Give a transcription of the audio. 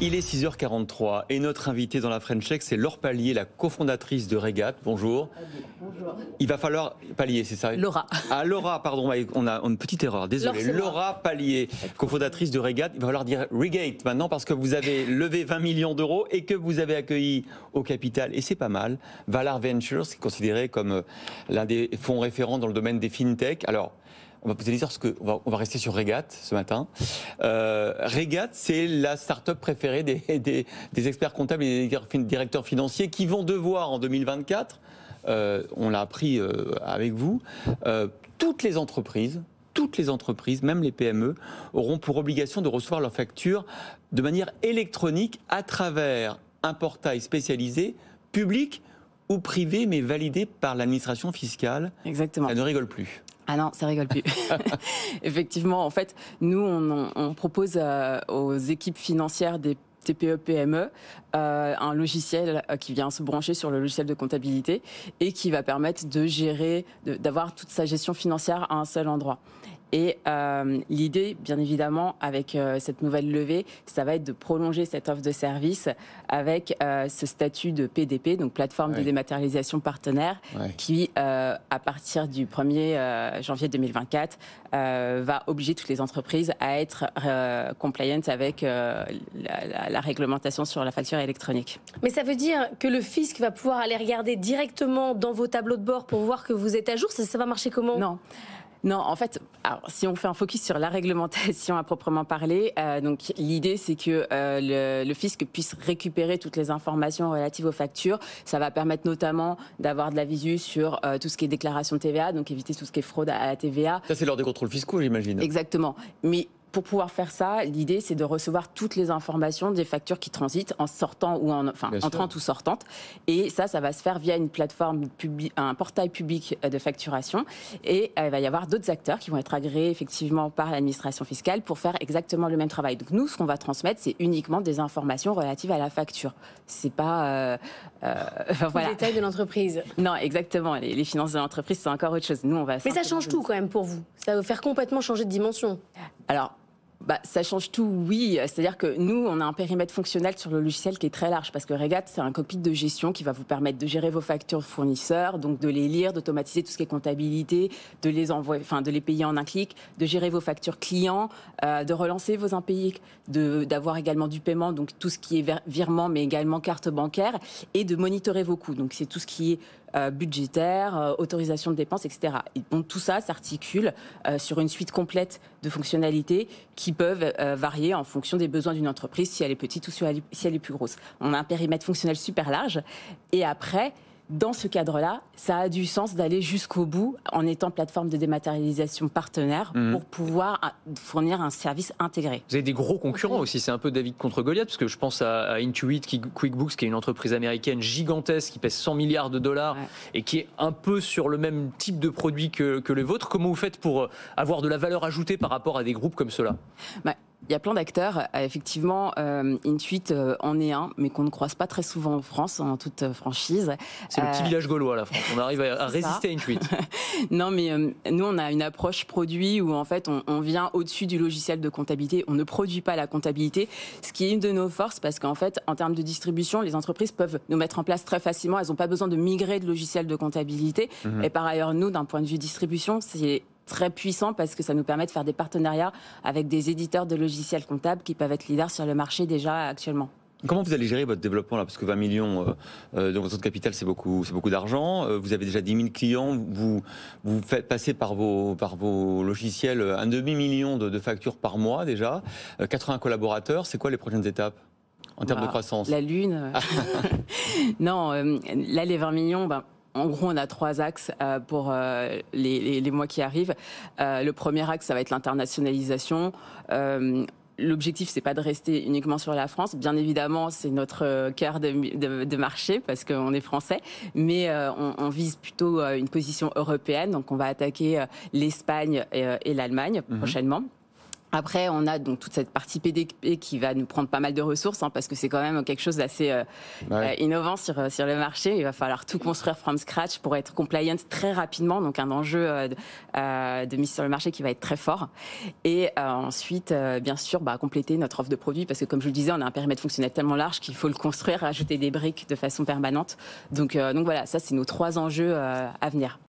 Il est 6h43 et notre invitée dans la French Tech, c'est Laure Pallier, la cofondatrice de Regat. Bonjour. Bonjour. Il va falloir... Pallier, c'est ça? Laura. Ah, Laura, pardon, on a une petite erreur, désolé. Laura Pallier, cofondatrice de Regat. Il va falloir dire Regate maintenant parce que vous avez levé 20 millions d'euros et que vous avez accueilli au capital, et c'est pas mal, Valar Ventures, qui est considéré comme l'un des fonds référents dans le domaine des fintech. Alors, on va poser les heures parce qu'on va rester sur Regat ce matin. Regat, c'est la start-up préférée des experts comptables et des directeurs financiers qui vont devoir en 2024, on l'a appris avec vous, toutes les entreprises, même les PME, auront pour obligation de recevoir leurs factures de manière électronique à travers un portail spécialisé, public ou privé, mais validé par l'administration fiscale. Exactement. Ça ne rigole plus. Ah non, ça rigole plus. Effectivement, en fait, nous, on propose aux équipes financières des TPE-PME un logiciel qui vient se brancher sur le logiciel de comptabilité et qui va permettre de gérer, d'avoir toute sa gestion financière à un seul endroit. Et l'idée, bien évidemment, avec cette nouvelle levée, ça va être de prolonger cette offre de service avec ce statut de PDP, donc plateforme de dématérialisation partenaire, qui, à partir du 1er janvier 2024, va obliger toutes les entreprises à être compliant avec la réglementation sur la facture électronique. Mais ça veut dire que le fisc va pouvoir aller regarder directement dans vos tableaux de bord pour voir que vous êtes à jour? Ça va marcher comment? Non, en fait, alors, si on fait un focus sur la réglementation à proprement parler, donc l'idée c'est que le fisc puisse récupérer toutes les informations relatives aux factures. Ça va permettre notamment d'avoir de la visu sur tout ce qui est déclaration de TVA, donc éviter tout ce qui est fraude à la TVA. Ça, c'est lors des contrôles fiscaux, j'imagine. Exactement. Mais pour pouvoir faire ça, l'idée, c'est de recevoir toutes les informations des factures qui transitent en sortant ou entrantes ou sortantes. Et ça va se faire via une plateforme un portail public de facturation. Et il va y avoir d'autres acteurs qui vont être agréés effectivement par l'administration fiscale pour faire exactement le même travail. Donc nous, ce qu'on va transmettre, c'est uniquement des informations relatives à la facture. C'est pas voilà. Le détail de l'entreprise. Non, exactement. Les finances de l'entreprise, c'est encore autre chose. Nous, on va. Mais ça change tout quand même pour vous. Ça va faire complètement changer de dimension. Alors. Ça change tout, oui. C'est-à-dire que nous, on a un périmètre fonctionnel sur le logiciel qui est très large parce que Regat, c'est un cockpit de gestion qui va vous permettre de gérer vos factures fournisseurs, donc de les lire, d'automatiser tout ce qui est comptabilité, de les envoyer, de les payer en un clic, de gérer vos factures clients, de relancer vos impayés, d'avoir également du paiement, donc tout ce qui est virement, mais également carte bancaire, et de monitorer vos coûts. Donc c'est tout ce qui est budgétaire, autorisation de dépenses, etc. Et donc, tout ça s'articule sur une suite complète de fonctionnalités qui peuvent varier en fonction des besoins d'une entreprise, si elle est petite ou si elle est plus grosse. On a un périmètre fonctionnel super large. Et après, dans ce cadre-là, ça a du sens d'aller jusqu'au bout en étant plateforme de dématérialisation partenaire pour pouvoir fournir un service intégré. Vous avez des gros concurrents aussi, c'est un peu David contre Goliath, parce que je pense à Intuit, QuickBooks, qui est une entreprise américaine gigantesque qui pèse 100 milliards de dollars et qui est un peu sur le même type de produit que les vôtres. Comment vous faites pour avoir de la valeur ajoutée par rapport à des groupes comme ceux-là? Il y a plein d'acteurs. Effectivement, Intuit en est un, mais qu'on ne croise pas très souvent en France, en toute franchise. C'est le petit village gaulois, la France. On arrive à résister à Intuit. Non, mais nous, on a une approche produit où, en fait, on vient au-dessus du logiciel de comptabilité. On ne produit pas la comptabilité, ce qui est une de nos forces, parce qu'en fait, en termes de distribution, les entreprises peuvent nous mettre en place très facilement. Elles n'ont pas besoin de migrer de logiciel de comptabilité. Et par ailleurs, nous, d'un point de vue distribution, c'est très puissant parce que ça nous permet de faire des partenariats avec des éditeurs de logiciels comptables qui peuvent être leaders sur le marché déjà actuellement. Comment vous allez gérer votre développement là? Parce que 20 millions de votre capital, c'est beaucoup d'argent. Vous avez déjà 10 000 clients. Vous faites passer par vos logiciels un demi-million de factures par mois déjà. 80 collaborateurs. C'est quoi les prochaines étapes en termes de croissance? La Lune. Non, là, les 20 millions... En gros, on a 3 axes pour les mois qui arrivent. Le premier axe, ça va être l'internationalisation. L'objectif, c'est pas de rester uniquement sur la France. Bien évidemment, c'est notre cœur de marché parce qu'on est français, mais on vise plutôt une position européenne. Donc, on va attaquer l'Espagne et l'Allemagne prochainement. Après, on a donc toute cette partie PDP qui va nous prendre pas mal de ressources, parce que c'est quand même quelque chose d'assez innovant sur le marché. Il va falloir tout construire from scratch pour être compliant très rapidement, donc un enjeu de mise sur le marché qui va être très fort. Et ensuite, bien sûr, compléter notre offre de produits, parce que comme je le disais, on a un périmètre fonctionnel tellement large qu'il faut le construire, rajouter des briques de façon permanente. Donc voilà, ça c'est nos 3 enjeux à venir.